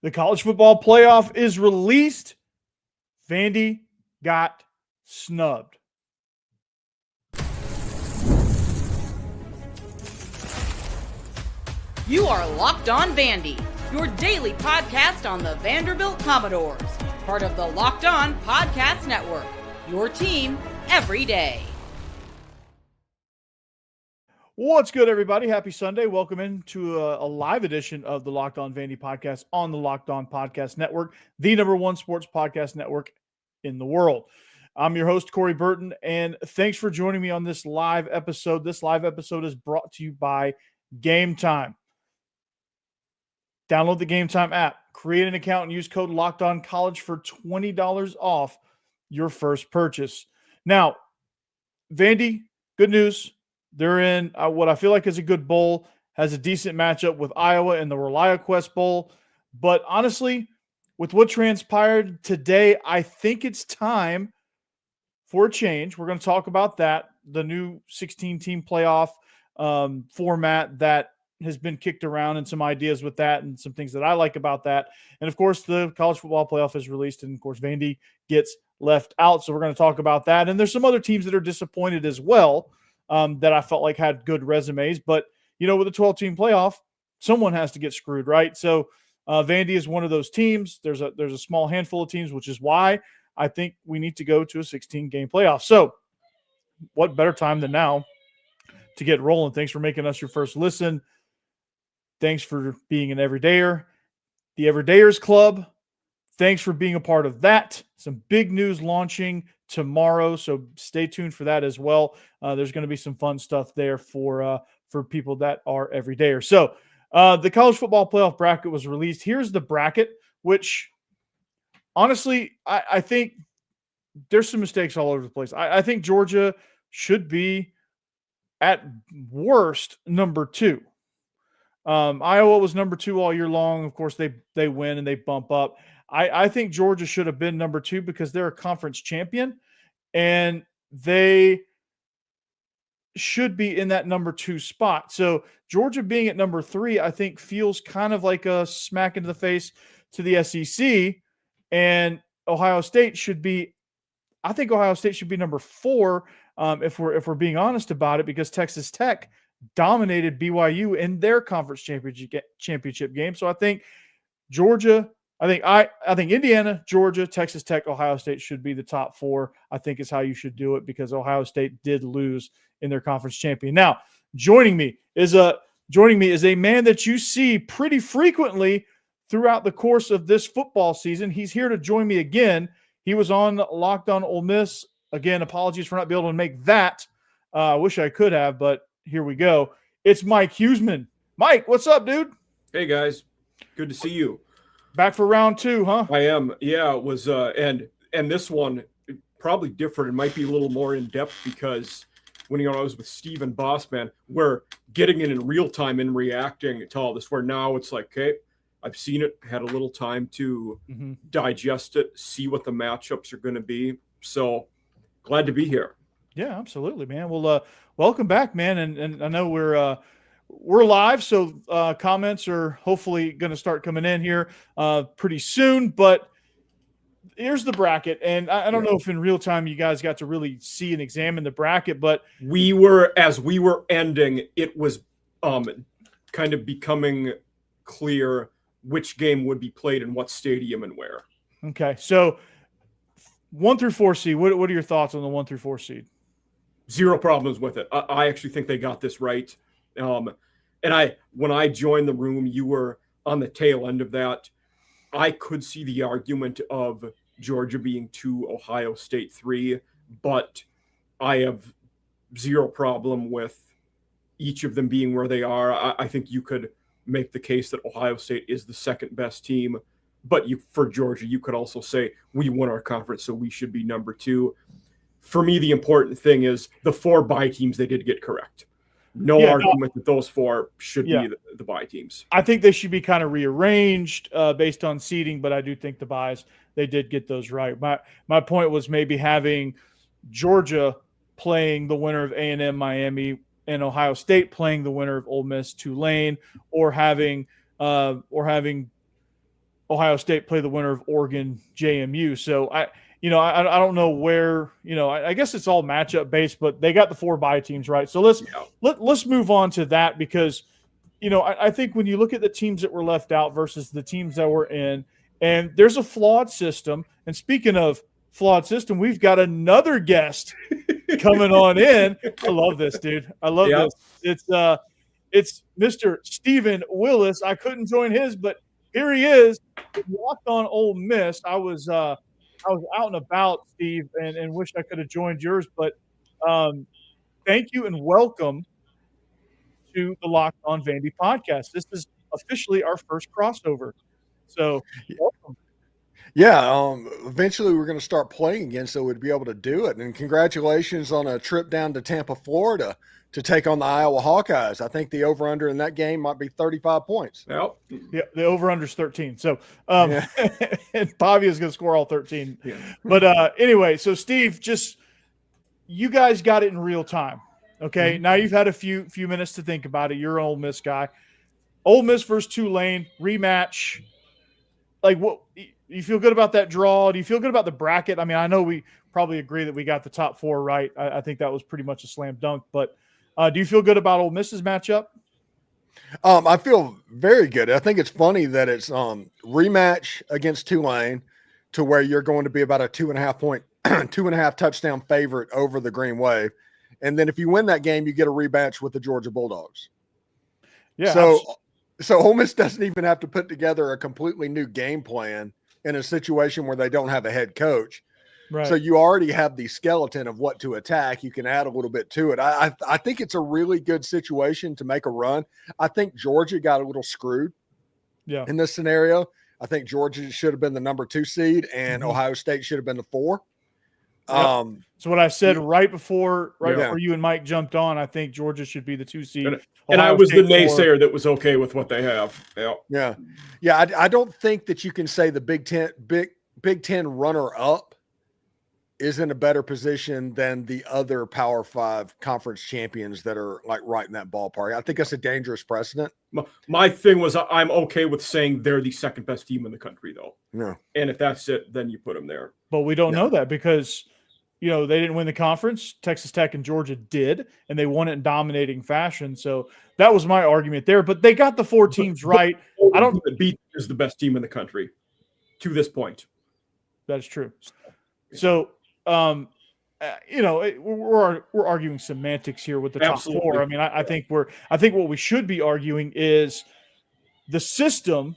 The college football playoff is released. Vandy got snubbed. You are Locked On Vandy, your daily podcast on the Vanderbilt Commodores, part of the Locked On Podcast Network, your team every day. What's good, everybody? Happy Sunday. Welcome into a live edition of the Locked On Vandy podcast on the Locked On Podcast Network, the number one sports podcast network in the world. I'm your host, Corey Burton, and thanks for joining me on this live episode. This live episode is brought to you by GameTime. Download the GameTime app, create an account, and use code LOCKEDONCollege for $20 off your first purchase. Now, Vandy, good news. They're in what I feel like is a good bowl, has a decent matchup with Iowa in the ReliaQuest Bowl. But honestly, with what transpired today, I think it's time for a change. We're going to talk about that, the new 16-team playoff format that has been kicked around, and some ideas with that and some things that I like about that. And, of course, the college football playoff is released, and, of course, Vandy gets left out. So we're going to talk about that. And there's some other teams that are disappointed as well that I felt like had good resumes. But, you know, with a 12-team playoff, someone has to get screwed, right? So Vandy is one of those teams. There's a small handful of teams, which is why I think we need to go to a 16-game playoff. So what better time than now to get rolling? Thanks for making us your first listen. Thanks for being an everydayer. The Everydayers Club, thanks for being a part of that. Some big news launching tomorrow, so stay tuned for that as well. There's going to be some fun stuff there for people that are everydayers. So the college football playoff bracket was released. Here's the bracket, which honestly, I think there's some mistakes all over the place. I think Georgia should be at worst number 2. Iowa was number 2 all year long. Of course, they win and they bump up. I think Georgia should have been number 2 because they're a conference champion, and they should be in that number 2 spot. So Georgia being at number 3, I think feels kind of like a smack into the face to the SEC, and Ohio State should be. I think Ohio State should be number 4 if we're being honest about it, because Texas Tech dominated BYU in their conference championship game. So I think Georgia, I think Indiana, Georgia, Texas Tech, Ohio State should be the top 4. I think is how you should do it, because Ohio State did lose in their conference champion. Now, joining me is a man that you see pretty frequently throughout the course of this football season. He's here to join me again. He was on Locked On Ole Miss. Again, apologies for not being able to make that. I wish I could have, but here we go. It's Mike Huesmann. Mike, what's up, dude? Hey, guys. Good to see you. Back for round 2, huh? I am. Yeah, it was and this one probably different. It might be a little more in-depth because when I was with Steven Bossman, we're getting it in real time and reacting to all this, where now it's like, okay, I've seen it, had a little time to digest it, see what the matchups are going to be. So glad to be here. Yeah, absolutely, man. Well, welcome back, man. And I know we're live, so comments are hopefully going to start coming in here pretty soon. But here's the bracket, and I don't know if in real time you guys got to really see and examine the bracket, but as we were ending, it was kind of becoming clear which game would be played in what stadium and where. Okay, so 1 through 4 seed. What are your thoughts on the 1 through 4 seed? Zero problems with it. I actually think they got this right. And when I joined the room, you were on the tail end of that. I could see the argument of Georgia being 2, Ohio State 3, but I have zero problem with each of them being where they are. I think you could make the case that Ohio State is the second best team, but for Georgia, you could also say we won our conference, so we should be number 2. For me, the important thing is the 4 bye teams they did get correct. No argument that those 4 should be the bye teams. I think they should be kind of rearranged based on seeding, but I do think the byes, they did get those right. My point was maybe having Georgia playing the winner of A&M Miami and Ohio State playing the winner of Ole Miss Tulane, or having Ohio State play the winner of Oregon JMU. So I don't know where, I guess it's all matchup based, but they got the 4 bye teams, right? So let's move on to that because, I think when you look at the teams that were left out versus the teams that were in, and there's a flawed system. And speaking of flawed system, we've got another guest coming on in. I love this, dude. I love this. It's Mr. Steven Willis. I couldn't join his, but here he is. Walked on Ole Miss. I was out and about, Steve, and wish I could have joined yours. But thank you and welcome to the Locked On Vandy podcast. This is officially our first crossover. So welcome. Yeah, eventually we're going to start playing again, so we'd be able to do it. And congratulations on a trip down to Tampa, Florida, to take on the Iowa Hawkeyes. I think the over-under in that game might be 35 points. Yep. Yeah, the over-under is 13. So, and Pavia is going to score all 13. Yeah. But anyway, so Steve, you guys got it in real time. Okay, Now you've had a few minutes to think about it. You're an Ole Miss guy. Ole Miss versus Tulane rematch. Like, what? You feel good about that draw? Do you feel good about the bracket? I mean, I know we probably agree that we got the top 4 right. I think that was pretty much a slam dunk. But do you feel good about Ole Miss's matchup? I feel very good. I think it's funny that it's rematch against Tulane, to where you're going to be about a 2.5 touchdown favorite over the Green Wave, and then if you win that game, you get a rematch with the Georgia Bulldogs. Yeah. So Ole Miss doesn't even have to put together a completely new game plan in a situation where they don't have a head coach. Right. So you already have the skeleton of what to attack. You can add a little bit to it. I think it's a really good situation to make a run. I think Georgia got a little screwed in this scenario. I think Georgia should have been the number 2 seed and Ohio State should have been the 4. Yep. So what I said right before you and Mike jumped on, I think Georgia should be the 2 seed. And I was the naysayer that was okay with what they have. Yeah. I don't think that you can say the Big Ten runner-up is in a better position than the other Power 5 conference champions that are like right in that ballpark. I think that's a dangerous precedent. My thing was I'm okay with saying they're the second best team in the country, though. Yeah. And if that's it, then you put them there. But we don't know that because, they didn't win the conference. Texas Tech and Georgia did, and they won it in dominating fashion. So that was my argument there. But they got the 4 teams right. I don't beat is the best team in the country to this point. That is true. So, we're arguing semantics here with the top 4. I mean, I think what we should be arguing is the system.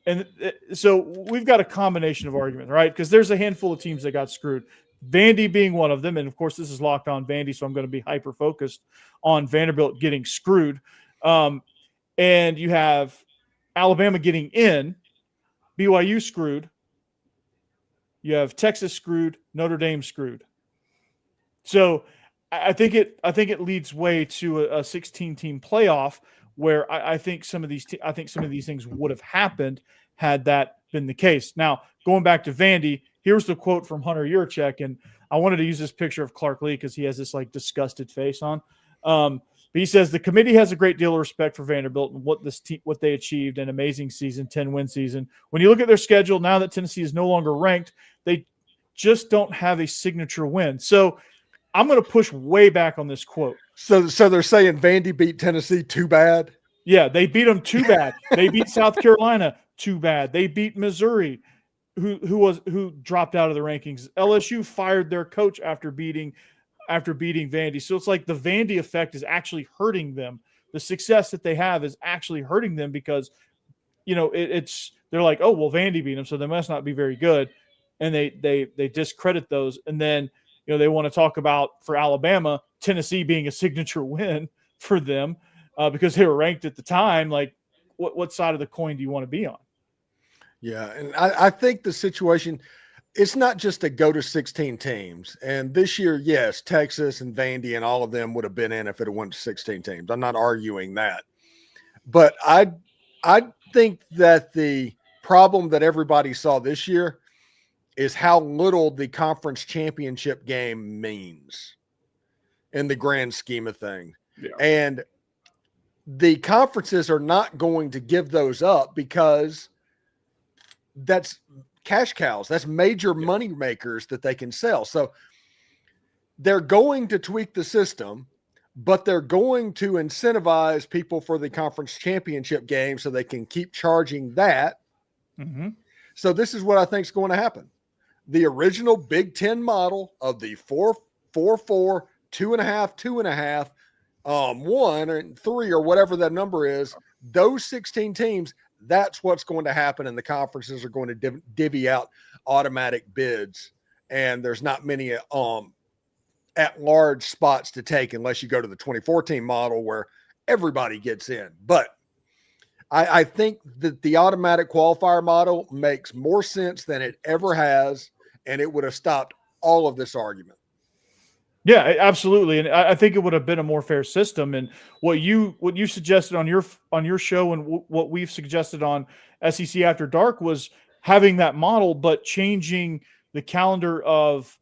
And so we've got a combination of arguments, right? Because there's a handful of teams that got screwed. Vandy being one of them. And of course, this is Locked On Vandy, so I'm going to be hyper-focused on Vanderbilt getting screwed. And you have Alabama getting in, BYU screwed. You have Texas screwed, Notre Dame screwed. So I think it leads way to a 16-team playoff where I think some of these things would have happened had that been the case. Now, going back to Vandy, here's the quote from Hunter Yurachek, and I wanted to use this picture of Clark Lea because he has this like disgusted face on. But he says the committee has a great deal of respect for Vanderbilt and what they achieved, an amazing season, 10-win season. When you look at their schedule now that Tennessee is no longer ranked, they just don't have a signature win. So I'm going to push way back on this quote. So they're saying Vandy beat Tennessee too bad? Yeah, they beat them too bad. They beat South Carolina too bad. They beat Missouri, who dropped out of the rankings. LSU fired their coach after beating Vandy. So it's like the Vandy effect is actually hurting them. The success that they have is actually hurting them because, they're like, oh, well, Vandy beat them, so they must not be very good. And they discredit those. And then, they want to talk about, for Alabama, Tennessee being a signature win for them because they were ranked at the time. Like, what side of the coin do you want to be on? Yeah, and I think the situation, it's not just to go to 16 teams. And this year, yes, Texas and Vandy and all of them would have been in if it went to 16 teams. I'm not arguing that. But I think that the problem that everybody saw this year is how little the conference championship game means in the grand scheme of things. Yeah. And the conferences are not going to give those up because that's cash cows. That's major money makers that they can sell. So they're going to tweak the system, but they're going to incentivize people for the conference championship game so they can keep charging that. Mm-hmm. So this is what I think is going to happen. The original Big Ten model of the 4-4, 2.5, 2.5, 1 and 3 or whatever that number is, those 16 teams, that's what's going to happen, and the conferences are going to divvy out automatic bids, and there's not many at-large spots to take unless you go to the 2014 model where everybody gets in. But I think that the automatic qualifier model makes more sense than it ever has, and it would have stopped all of this argument. Yeah, absolutely, and I think it would have been a more fair system. And what you suggested on your show, and what we've suggested on SEC After Dark, was having that model, but changing the calendar of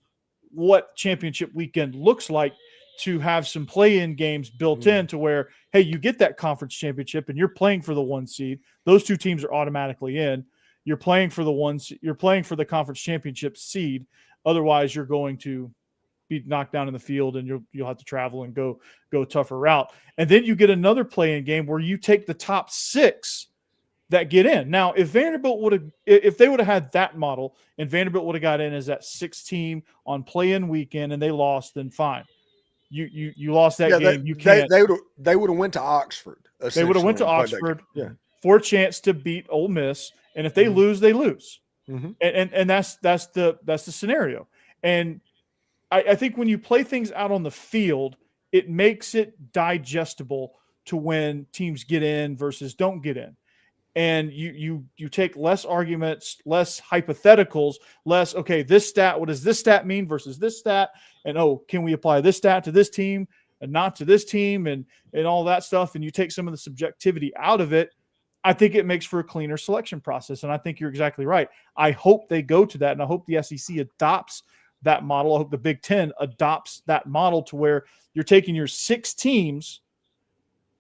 what championship weekend looks like to have some play-in games built in to where, hey, you get that conference championship and you're playing for the 1 seed. Those 2 teams are automatically in. You're playing for the conference championship seed. Otherwise, you're going to be knocked down in the field, and you'll have to travel and go a tougher route. And then you get another play-in game where you take the top 6 that get in. Now, if they would have had that model and Vanderbilt would have got in as that 6th team on play-in weekend and they lost, then fine. You lost that game. You can't. They would have went to Oxford. They would have went to Oxford for a chance to beat Ole Miss, and if they lose, they lose. Mm-hmm. And that's the scenario. And I think when you play things out on the field, it makes it digestible to when teams get in versus don't get in. And you take less arguments, less hypotheticals, less, okay, this stat, what does this stat mean versus this stat? And, can we apply this stat to this team and not to this team and all that stuff? And you take some of the subjectivity out of it. I think it makes for a cleaner selection process. And I think you're exactly right. I hope they go to that, and I hope the SEC adopts that model. I hope the Big Ten adopts that model to where you're taking your 6 teams,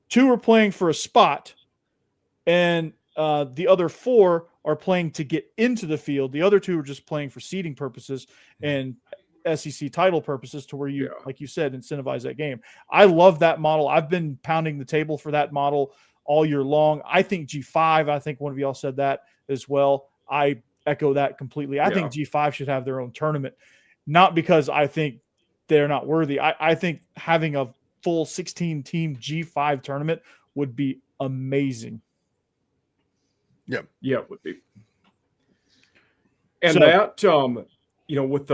2 are playing for a spot, and the other 4 are playing to get into the field. The other 2 are just playing for seeding purposes and SEC title purposes, to where you, like you said, incentivize that game. I love that model. I've been pounding the table for that model all year long. I think G5, I think one of y'all said that as well. I echo that completely. I think G5 should have their own tournament, not because I think they're not worthy. I think having a full 16-team G5 tournament would be amazing. Yeah, it would be. And that, with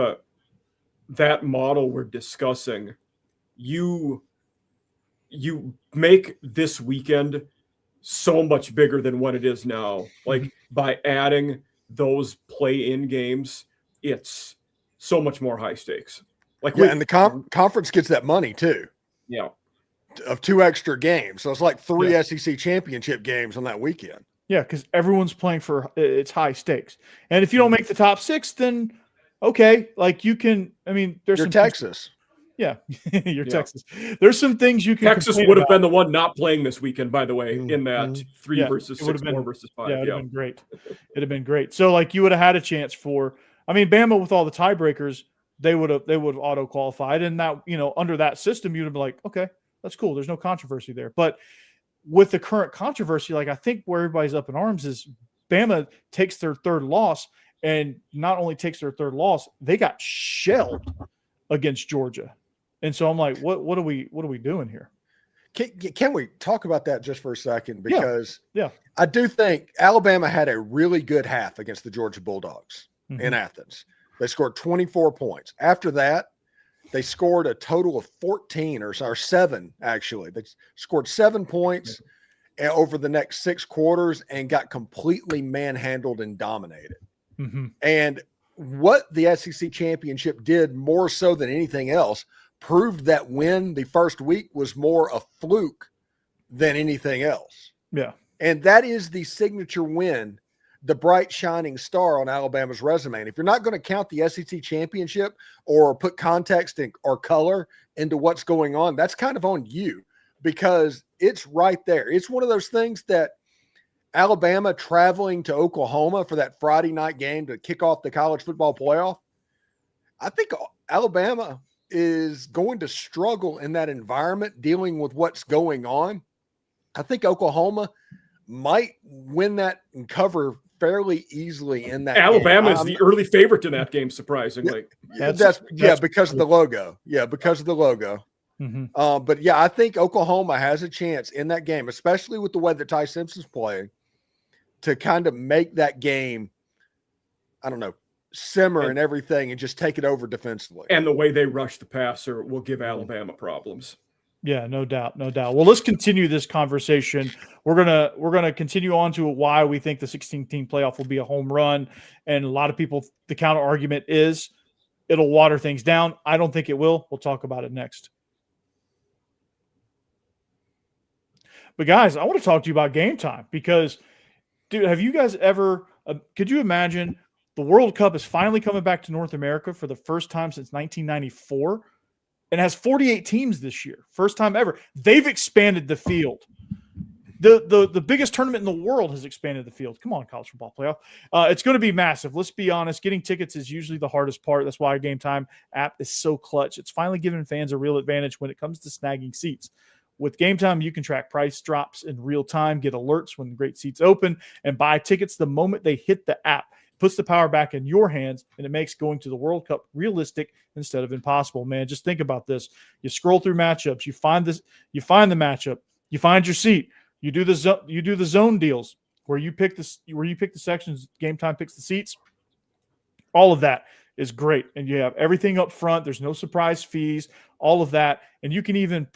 that model we're discussing, you make this weekend so much bigger than what it is now. Like, by adding those play-in games, it's so much more high stakes. And the conference gets that money too. Yeah. Of 2 extra games. So it's like 3 SEC championship games on that weekend. Yeah, because everyone's playing for it's high stakes. And if you don't make the top 6, then okay, like you can. I mean, there's some Texas. Yeah, you're Texas. There's some things you can. Texas would have been the one not playing this weekend, by the way, in that 3 versus 6, 4 versus 5. Yeah, it'd have been great. It'd have been great. So, like, you would have had a chance for. I mean, Bama with all the tiebreakers, they would have auto qualified, and that under that system, you'd have been like, okay, that's cool. There's no controversy there, but with the current controversy, like, I think where everybody's up in arms is Bama takes their 3rd loss, and not only takes their 3rd loss, they got shelled against Georgia. And so I'm like, what are we doing here? Can we talk about that just for a second? Because yeah. I do think Alabama had a really good half against the Georgia Bulldogs in Athens. They scored 24 points. After that, they scored a total of 14 or 7, actually. They scored 7 points over the next 6 quarters and got completely manhandled and dominated. Mm-hmm. And what the SEC championship did more so than anything else proved that win the first week was more a fluke than anything else. Yeah. And that is the signature win, the bright shining star on Alabama's resume. And if you're not going to count the SEC championship or put context or color into what's going on, that's kind of on you, because it's right there. It's one of those things that Alabama traveling to Oklahoma for that Friday night game to kick off the college football playoff. I think Alabama is going to struggle in that environment dealing with what's going on. I think Oklahoma might win that and cover fairly easily in that Alabama game. is the early favorite in that game, surprisingly. That's because of the logo. Yeah, because of the logo. Mm-hmm. But yeah, I think Oklahoma has a chance in that game, especially with the way that Ty Simpson's playing, to kind of make that game, I don't know, simmer and everything and just take it over defensively. And the way they rush the passer will give Alabama problems. Yeah, no doubt, no doubt. Well, let's continue this conversation. We're gonna continue on to why we think the 16-team playoff will be a home run, and a lot of people, the counter argument is it'll water things down. I don't think it will. We'll talk about it next. But guys, I want to talk to you about Game Time because, dude, have you guys ever? Could you imagine the World Cup is finally coming back to North America for the first time since 1994? And has 48 teams this year. First time ever. They've expanded the field. The biggest tournament in the world has expanded the field. Come on, college football playoff. It's going to be massive. Let's be honest. Getting tickets is usually the hardest part. That's why Game Time app is so clutch. It's finally giving fans a real advantage when it comes to snagging seats. With Game Time, you can track price drops in real time, get alerts when great seats open, and buy tickets the moment they hit the app. Puts the power back in your hands, and it makes going to the World Cup realistic instead of impossible. Man, just think about this. You scroll through matchups, you find the matchup, you find your seat, you do the zone deals where you pick the sections, Game Time picks the seats. All of that is great, and you have everything up front. There's no surprise fees, all of that, and you can even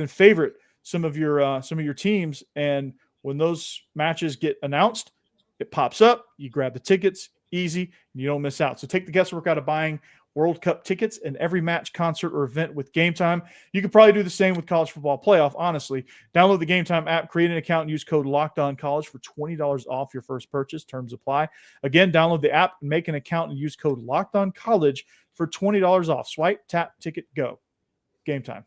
favorite some of your teams, and when those matches get announced, it pops up, you grab the tickets, easy, and you don't miss out. So take the guesswork out of buying World Cup tickets and every match, concert, or event with Game Time. You could probably do the same with college football playoff, honestly. Download the Game Time app, create an account, and use code LOCKEDONCollege for $20 off your first purchase. Terms apply. Again, download the app, make an account, and use code LOCKEDONCollege for $20 off. Swipe, tap, ticket, go. Game Time.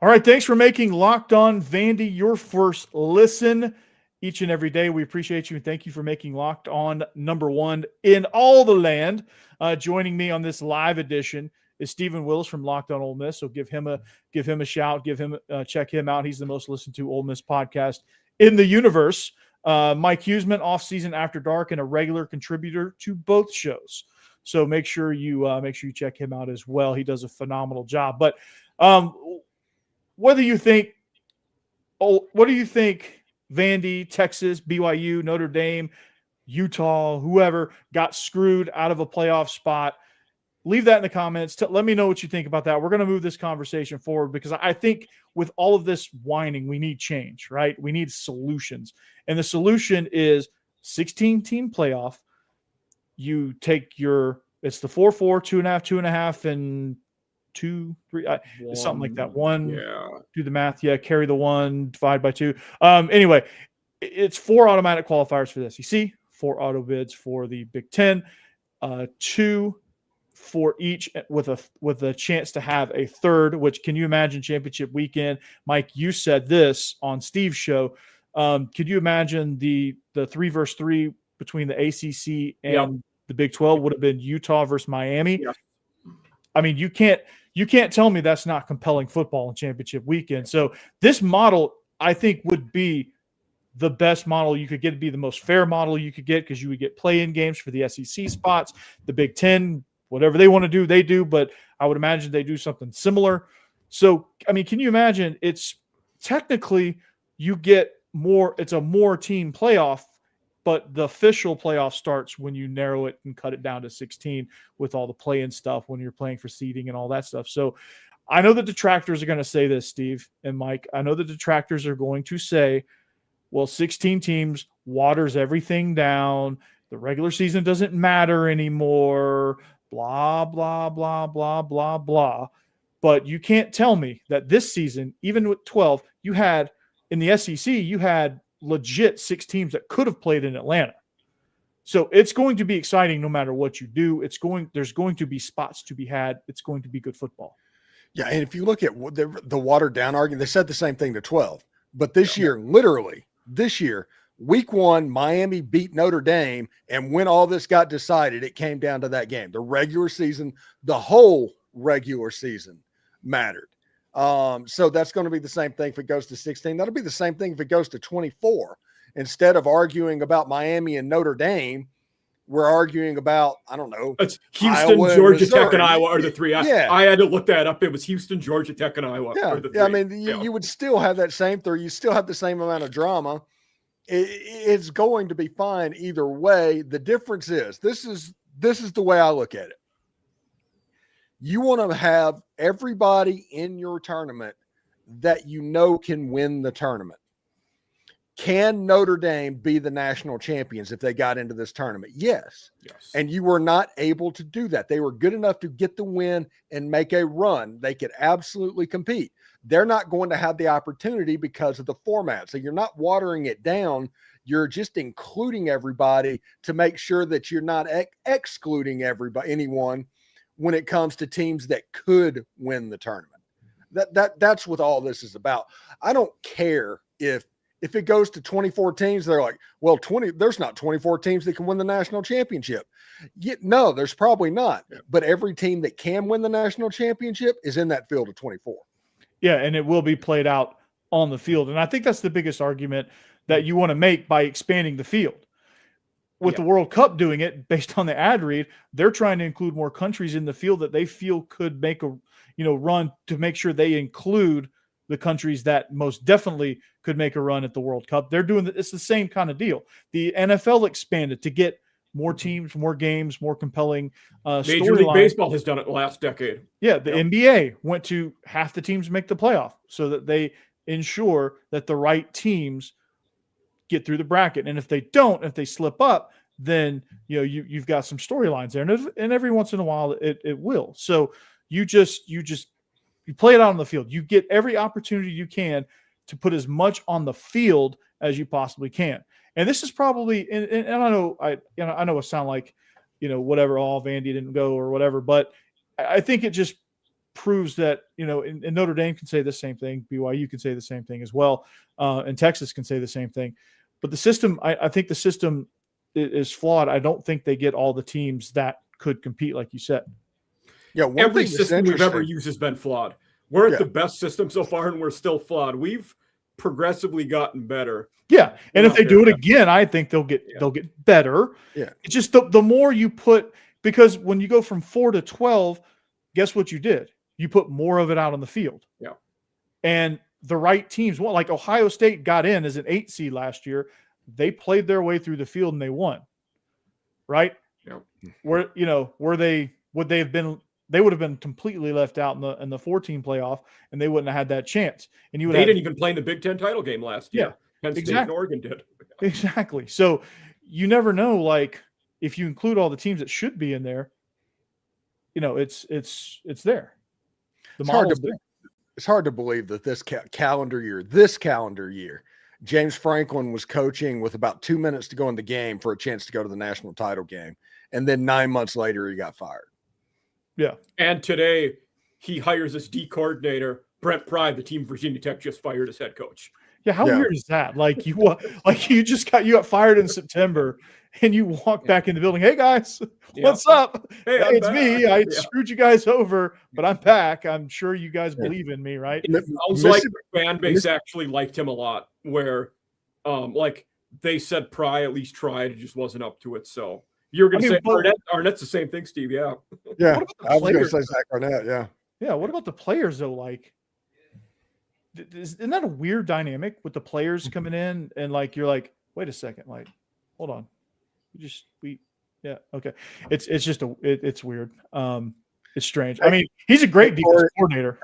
All right, thanks for making Locked On Vandy your first listen each and every day. We appreciate you, and thank you for making Locked On number one in all the land. Joining me on this live edition is Steven Willis from Locked On Ole Miss. So give him a shout, check him out. He's the most listened to Ole Miss podcast in the universe. Mike Huesmann, off season after dark, and a regular contributor to both shows. So make sure you check him out as well. He does a phenomenal job. But what do you think Vandy, Texas, BYU, Notre Dame, Utah, whoever got screwed out of a playoff spot? Leave that in the comments. Let me know what you think about that. We're going to move this conversation forward because I think with all of this whining, we need change, right? We need solutions. And the solution is 16-team playoff. You take it's the 4-4, 2.5, 2.5, and 2, 3, something like that. Do the math. Yeah, carry the 1, divide by 2. Anyway, it's 4 automatic qualifiers for the SEC, 4 auto bids for the Big Ten, 2 for each with a chance to have a third. Which, can you imagine championship weekend? Mike, you said this on Steve's show. Could you imagine the 3 versus 3 between the ACC and the Big 12 would have been Utah versus Miami? Yeah. I mean, you can't tell me that's not compelling football in championship weekend. So this model, I think, would be the best model you could get. It'd be the most fair model you could get because you would get play-in games for the SEC spots. The Big Ten, whatever they want to do, they do. But I would imagine they do something similar. So, I mean, can you imagine? It's technically you get more. It's a more team playoff. But the official playoff starts when you narrow it and cut it down to 16 with all the play-in stuff when you're playing for seeding and all that stuff. So I know the detractors are going to say this, Steve and Mike. I know the detractors are going to say, well, 16 teams waters everything down. The regular season doesn't matter anymore, blah, blah, blah, blah, blah, blah. But you can't tell me that this season, even with 12, you had in the SEC, you had legit 6 teams that could have played in Atlanta. So it's going to be exciting no matter what you do. There's going to be spots to be had. It's going to be good football. Yeah, and if you look at the watered down argument, they said the same thing to 12. But this year, literally, week 1, Miami beat Notre Dame, and when all this got decided, it came down to that game. The regular season, the whole regular season mattered. So that's going to be the same thing if it goes to 16. That'll be the same thing if it goes to 24. Instead of arguing about Miami and Notre Dame, we're arguing about, I don't know. It's Houston, Iowa, Georgia Missouri. Tech, and Iowa are the three. I had to look that up. It was Houston, Georgia Tech, and Iowa. Yeah, are the three. I mean, you would still have that same three. You still have the same amount of drama. It's going to be fine either way. The difference is this is the way I look at it. You want to have everybody in your tournament that you know can win the tournament. Can Notre Dame be the national champions if they got into this tournament? Yes. And you were not able to do that. They were good enough to get the win and make a run. They could absolutely compete. They're not going to have the opportunity because of the format. So you're not watering it down. You're just including everybody to make sure that you're not excluding anyone when it comes to teams that could win the tournament. That's what all this is about. I don't care if it goes to 24 teams, they're like, well, there's not 24 teams that can win the national championship. No, there's probably not. Yeah. But every team that can win the national championship is in that field of 24. Yeah, and it will be played out on the field. And I think that's the biggest argument that you want to make by expanding the field. With the World Cup doing it, based on the ad read, they're trying to include more countries in the field that they feel could make a run to make sure they include the countries that most definitely could make a run at the World Cup. They're doing it's the same kind of deal. The NFL expanded to get more teams, more games, more compelling Major League Baseball has done it the last decade. Yeah, the NBA went to half the teams make the playoff so that they ensure that the right teams get through the bracket. And if they don't, if they slip up, then you've got some storylines there. And every once in a while it will. So you play it out on the field. You get every opportunity you can to put as much on the field as you possibly can. And this is probably, and I know it sound like, whatever, Vandy didn't go or whatever, but I think it just proves that, and Notre Dame can say the same thing. BYU can say the same thing as well. And Texas can say the same thing. But the system, I think the system is flawed. I don't think they get all the teams that could compete, like you said. Yeah, every system we've ever used has been flawed. We're at the best system so far, and we're still flawed. We've progressively gotten better. Yeah, and if they do it again, I think they'll get better. Yeah, it's just the more you put, because when you go from 4 to 12, guess what you did? You put more of it out on the field. Yeah, and the right teams won. Like Ohio State got in as an 8 seed last year. They played their way through the field and they won. Right? Yeah. They would have been completely left out in the 14 playoff, and they wouldn't have had that chance. And they didn't even play in the Big Ten title game last year. Penn State exactly. and Oregon did. Exactly. So you never know. Like if you include all the teams that should be in there, it's there. It's hard to believe that this calendar year, James Franklin was coaching with about 2 minutes to go in the game for a chance to go to the national title game, and then 9 months later he got fired. Yeah. And today he hires this D coordinator, Brent Pry, the team Virginia Tech just fired as head coach. Yeah. How weird is that? Like you got fired in September and you walk back in the building. Hey guys, what's up? Hey, it's back. Me. I screwed you guys over, but I'm back. I'm sure you guys believe in me, right? It sounds like the fan base actually liked him a lot, where like they said Pry at least tried, it just wasn't up to it. So you're going to say Arnett's the same thing, Steve. Yeah. Yeah. I was going to say Zach Arnett. Yeah. Yeah. What about the players though? Like, isn't that a weird dynamic with the players coming in and like, you're like, wait a second, like, hold on. Okay. It's weird. It's strange. I mean, he's a great defense coordinator.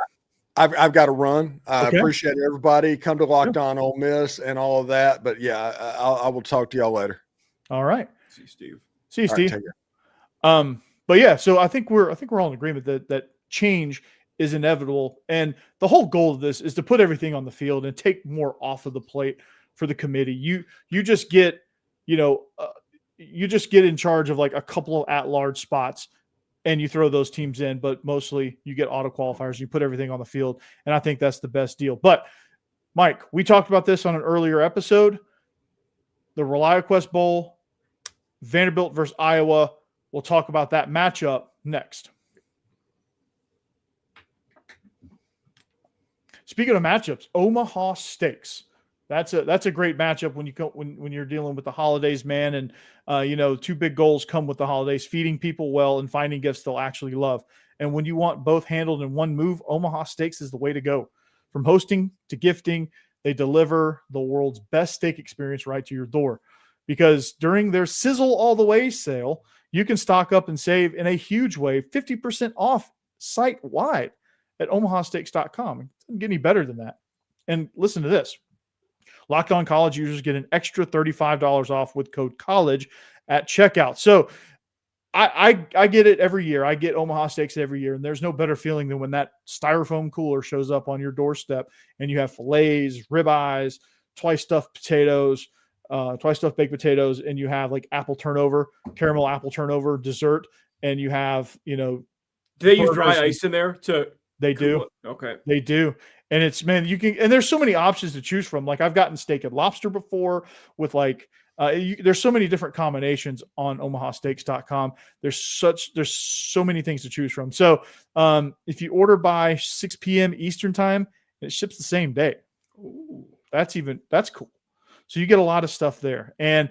I've got to run. I appreciate everybody. Come to Locked On Ole Miss and all of that. But yeah, I will talk to y'all later. All right. See you, Steve. Right, but yeah, so I think we're all in agreement that change is inevitable, and the whole goal of this is to put everything on the field and take more off of the plate for the committee. You just get in charge of like a couple of at-large spots and you throw those teams in, but mostly you get auto qualifiers. You put everything on the field, and I think that's the best deal. But, Mike, we talked about this on an earlier episode. The ReliaQuest Bowl, Vanderbilt versus Iowa. We'll talk about that matchup next. Speaking of matchups, Omaha Steaks. That's a great matchup when you go when you're dealing with the holidays, man. And two big goals come with the holidays: feeding people well and finding gifts they'll actually love. And when you want both handled in one move, Omaha Steaks is the way to go. From hosting to gifting, they deliver the world's best steak experience right to your door. Because during their Sizzle All the Way sale, you can stock up and save in a huge way, 50% off site-wide at omahasteaks.com. It doesn't get any better than that. And listen to this. Locked On College users get an extra $35 off with code COLLEGE at checkout. So I get it every year. I get Omaha Steaks every year, and there's no better feeling than when that styrofoam cooler shows up on your doorstep and you have fillets, ribeyes, twice stuffed potatoes, twice stuffed baked potatoes, and you have like caramel apple turnover dessert, and you have, do they use dry ice in there to? They do. Okay. They do. And it's, man, and there's so many options to choose from. Like, I've gotten steak and lobster before with there's so many different combinations on omahasteaks.com. There's so many things to choose from. So if you order by 6 p.m. Eastern time, it ships the same day. Ooh. That's cool. So you get a lot of stuff there. And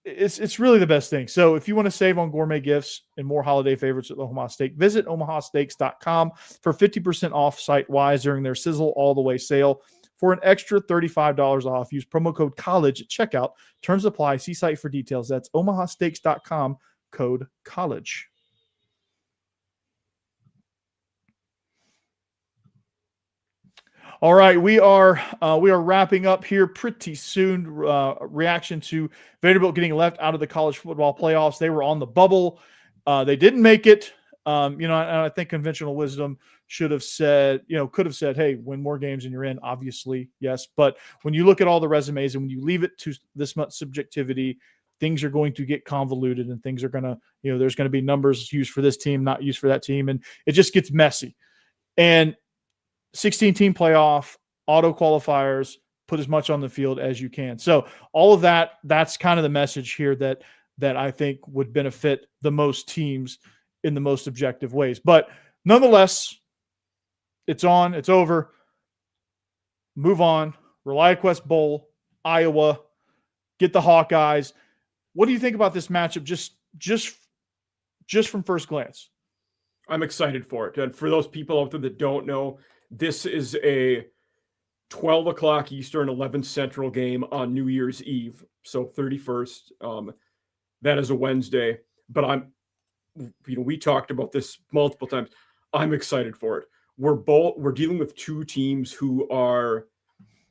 it's really the best thing. So if you want to save on gourmet gifts and more holiday favorites at Omaha Steak, visit omahasteaks.com for 50% off site-wise during their Sizzle All the Way sale. For an extra $35 off, use promo code COLLEGE at checkout. Terms apply. See site for details. That's omahasteaks.com, code COLLEGE. All right, we are wrapping up here pretty soon. Reaction to Vanderbilt getting left out of the college football playoffs. They were on the bubble. They didn't make it. And I think conventional wisdom could have said, hey, win more games than you're in. Obviously, yes. But when you look at all the resumes and when you leave it to this much subjectivity, things are going to get convoluted, and things are going to, there's going to be numbers used for this team, not used for that team. And it just gets messy. And 16-team playoff, auto qualifiers, put as much on the field as you can. So all of that's kind of the message here that I think would benefit the most teams in the most objective ways. But nonetheless, it's on, it's over. Move on. ReliaQuest Bowl, Iowa, get the Hawkeyes. What do you think about this matchup just from first glance? I'm excited for it. And for those people out there that don't know, this is a 12 o'clock Eastern, 11 Central game on New Year's Eve. So 31st. That is a Wednesday. But we talked about this multiple times. I'm excited for it. We're dealing with two teams who are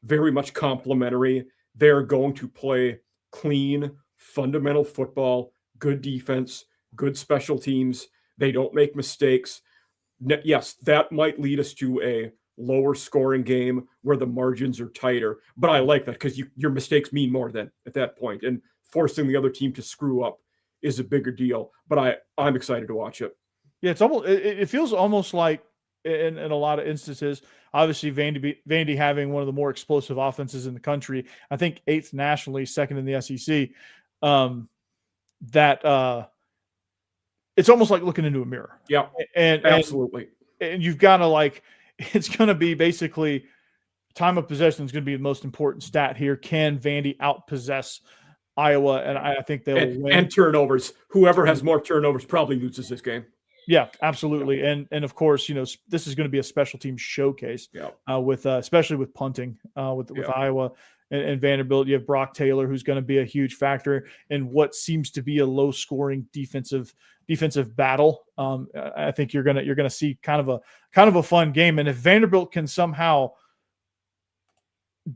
very much complementary. They're going to play clean, fundamental football, good defense, good special teams. They don't make mistakes. Yes, that might lead us to a lower scoring game where the margins are tighter. But I like that because your mistakes mean more then at that point. And forcing the other team to screw up is a bigger deal. But I'm excited to watch it. Yeah, it feels almost like in a lot of instances, obviously Vandy having one of the more explosive offenses in the country. I think 8th nationally, 2nd in the SEC. It's almost like looking into a mirror. Yeah, and absolutely. And you've got to it's going to be basically time of possession is going to be the most important stat here. Can Vandy outpossess Iowa? And I think they'll win. And turnovers. Whoever has more turnovers probably loses this game. Yeah, absolutely. And of course, this is going to be a special team showcase with especially with punting with Iowa and Vanderbilt. You have Brock Taylor, who's going to be a huge factor in what seems to be a low scoring defensive battle. I think you're going to see kind of a fun game. And if Vanderbilt can somehow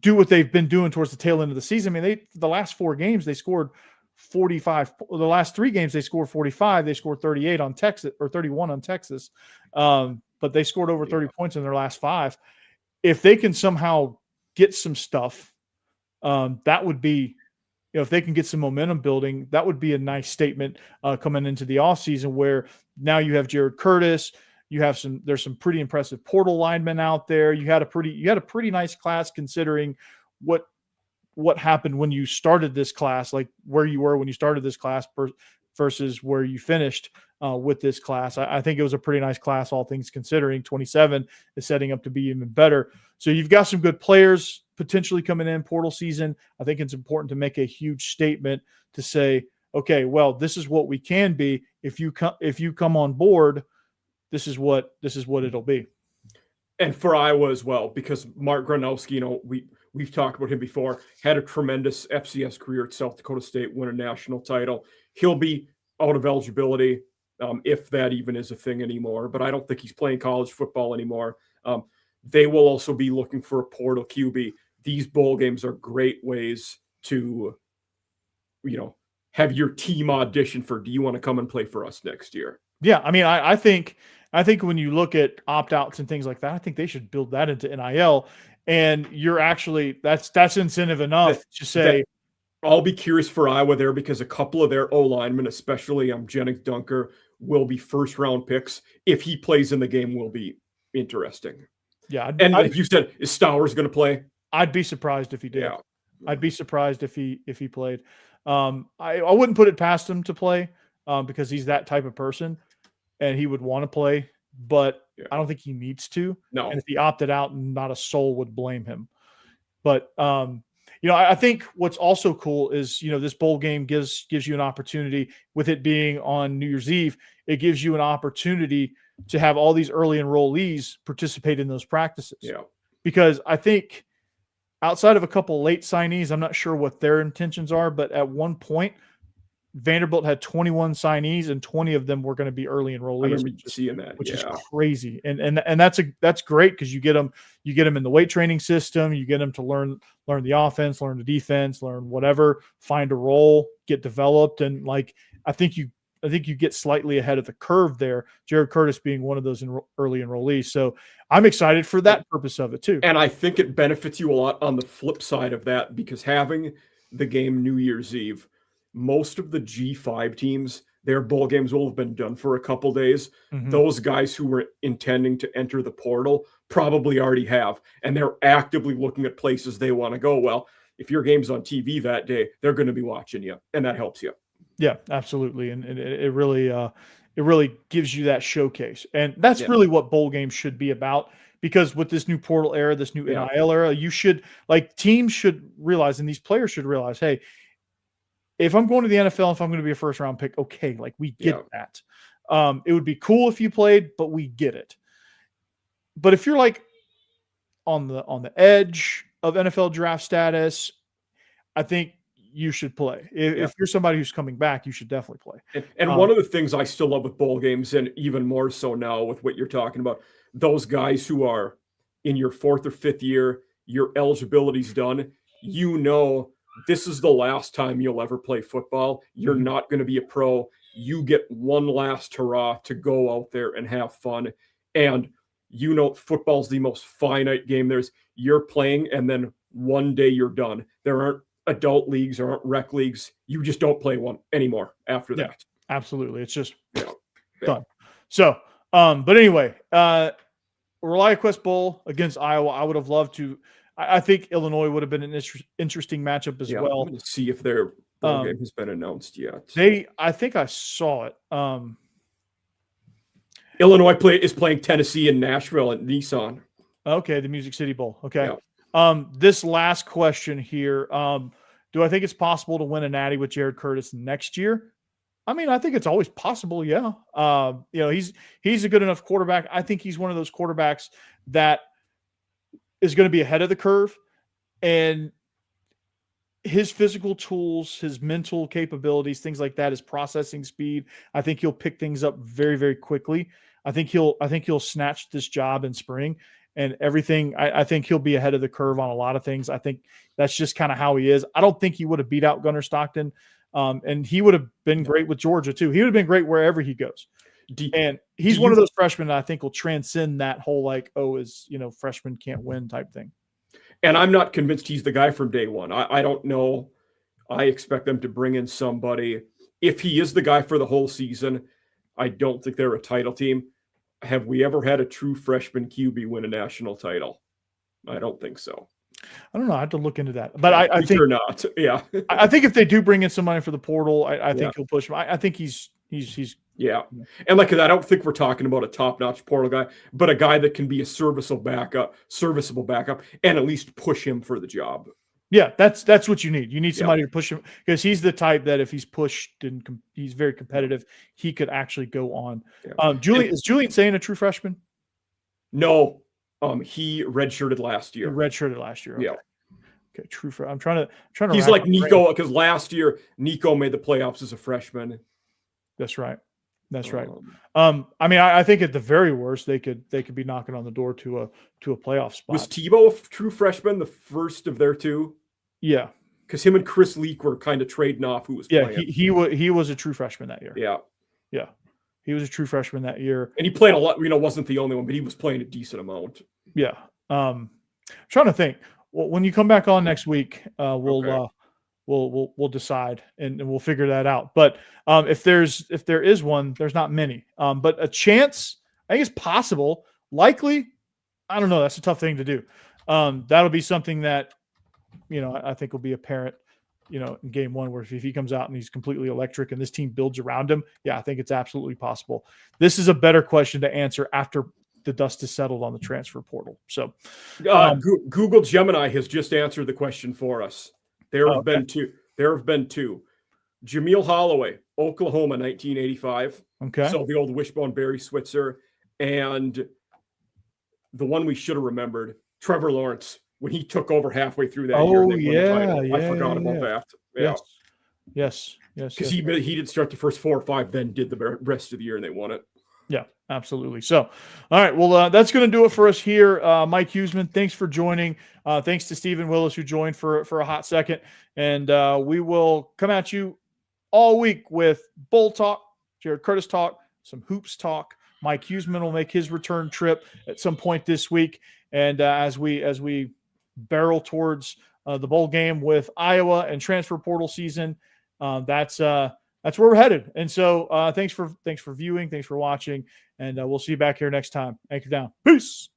do what they've been doing towards the tail end of the season, I mean, the last 4 games they scored 45. The last 3 games they scored 45. They scored 38 on Texas or 31 on Texas. But they scored over 30 points in their last 5. If they can somehow get some stuff, that would be if they can get some momentum building, that would be a nice statement coming into the offseason, where now you have Jared Curtis. There's some pretty impressive portal linemen out there. You had a pretty nice class considering what happened when you started this class, like where you were when you started this class versus where you finished with this class. I think it was a pretty nice class, all things considering. 27 is setting up to be even better. So you've got some good players potentially coming in portal season. I think it's important to make a huge statement to say, okay, well, this is what we can be. If you come on board, this is what it'll be. And for Iowa as well, because Mark Gronowski, we've talked about him before, had a tremendous FCS career at South Dakota State, won a national title. He'll be out of eligibility, if that even is a thing anymore, but I don't think he's playing college football anymore. They will also be looking for a portal QB. These bowl games are great ways to, have your team audition for, do you want to come and play for us next year? Yeah, I mean, I think when you look at opt-outs and things like that, I think they should build that into NIL. And you're actually that's incentive enough to say. I'll be curious for Iowa there, because a couple of their O linemen, especially Jennings Dunker, will be first-round picks. If he plays in the game, will be interesting. Yeah, like you said, is Stowers going to play? I'd be surprised if he did. Yeah. I'd be surprised if he played. I wouldn't put it past him to play because he's that type of person and he would want to play, but I don't think he needs to. No. And if he opted out, not a soul would blame him. But I think what's also cool is, this bowl game gives you an opportunity, with it being on New Year's Eve. It gives you an opportunity to have all these early enrollees participate in those practices. Yeah. Because I think outside of a couple late signees, I'm not sure what their intentions are, but at one point, Vanderbilt had 21 signees and 20 of them were going to be early enrollees. I remember seeing that, which is crazy. And that's great, because you get them in the weight training system, you get them to learn the offense, learn the defense, learn whatever, find a role, get developed. And I think you get slightly ahead of the curve there. Jared Curtis being one of those early enrollees. So I'm excited for that purpose of it too. And I think it benefits you a lot on the flip side of that, because having the game New Year's Eve, most of the G5 teams, their bowl games will have been done for a couple days. Mm-hmm. Those guys who were intending to enter the portal probably already have, and they're actively looking at places they want to go. Well, if your game's on TV that day, they're going to be watching you, and that helps you. Yeah, absolutely. And it really gives you that showcase. And that's really what bowl games should be about, because with this new portal era, this new NIL era, teams should realize, and these players should realize, hey, if I'm going to the NFL, if I'm going to be a first round pick, okay, we get that. It would be cool if you played, but we get it. But if you're on the edge of NFL draft status, I think you should play. If you're somebody who's coming back, you should definitely play. And one of the things I still love with bowl games, and even more so now with what you're talking about, those guys who are in your fourth or fifth year, your eligibility's done, this is the last time you'll ever play football. You're not going to be a pro. You get one last hurrah to go out there and have fun. And football's the most finite game. You're playing, and then one day you're done. There aren't adult leagues, there aren't rec leagues. You just don't play one anymore after that. Absolutely. It's just done. So, but anyway, ReliaQuest Bowl against Iowa. I would have loved to. I think Illinois would have been an interesting matchup as well. I'm going to see if their bowl game has been announced yet. I think I saw it. Illinois is playing Tennessee in Nashville at Nissan. Okay, the Music City Bowl. Okay. Yeah. This last question here. Do I think it's possible to win a natty with Jared Curtis next year? I mean, I think it's always possible. Yeah. He's a good enough quarterback. I think he's one of those quarterbacks that is going to be ahead of the curve, and his physical tools, his mental capabilities, things like that, his processing speed, I think he'll pick things up very, very quickly. I think he'll snatch this job in spring and everything. I think he'll be ahead of the curve on a lot of things. I think that's just kind of how he is. I don't think he would have beat out Gunnar Stockton. And he would have been great with Georgia too. He would have been great wherever he goes. And he's one of those freshmen that I think will transcend that whole freshmen can't win type thing. And I'm not convinced he's the guy from day one. I don't know. I expect them to bring in somebody. If he is the guy for the whole season, I don't think they're a title team. Have we ever had a true freshman QB win a national title? I don't think so. I don't know. I have to look into that. But I think you're not. Yeah. I think if they do bring in some money for the portal, I think he'll push him. I think he's yeah. And like, I don't think we're talking about a top-notch portal guy, but a guy that can be a serviceable backup, and at least push him for the job. Yeah, that's what you need. You need somebody to push him, because he's the type that if he's pushed and he's very competitive, he could actually go on. Yeah. Is Julian saying a true freshman? No, he redshirted last year. Okay. Yeah. Okay, true. I'm trying to. He's like Nico, because last year Nico made the playoffs as a freshman. That's right. I mean, I think at the very worst they could be knocking on the door to a playoff spot. Was Tebow a true freshman, the first of their two? Yeah, because him and Chris Leak were kind of trading off who was playing. He was a true freshman that year. Yeah, he was a true freshman that year, and he played a lot. Wasn't the only one, but he was playing a decent amount. Yeah. Trying to think. Well, when you come back on next week, we'll decide and we'll figure that out. But if there is one, there's not many. But a chance, I think it's possible. Likely, I don't know. That's a tough thing to do. That'll be something that, I think will be apparent, in game one, where if he comes out and he's completely electric and this team builds around him, I think it's absolutely possible. This is a better question to answer after the dust is settled on the transfer portal. So Google Gemini has just answered the question for us. There have been two. Jameel Holloway, Oklahoma, 1985. Okay. So the old Wishbone Barry Switzer. And the one we should have remembered, Trevor Lawrence, when he took over halfway through that year. And they won the title. I forgot about that. Yeah. Yes. Because he didn't start the first 4 or 5, then did the rest of the year, and they won it. Yeah, absolutely. So, all right. Well, that's going to do it for us here. Mike Huesmann, thanks for joining. Thanks to Steven Willis, who joined for a hot second. And we will come at you all week with Bowl talk, Jared Curtis talk, some hoops talk. Mike Huesmann will make his return trip at some point this week. And as we barrel towards the bowl game with Iowa and transfer portal season, that's where we're headed. And so thanks for viewing. Thanks for watching. And we'll see you back here next time. Anchor down. Peace.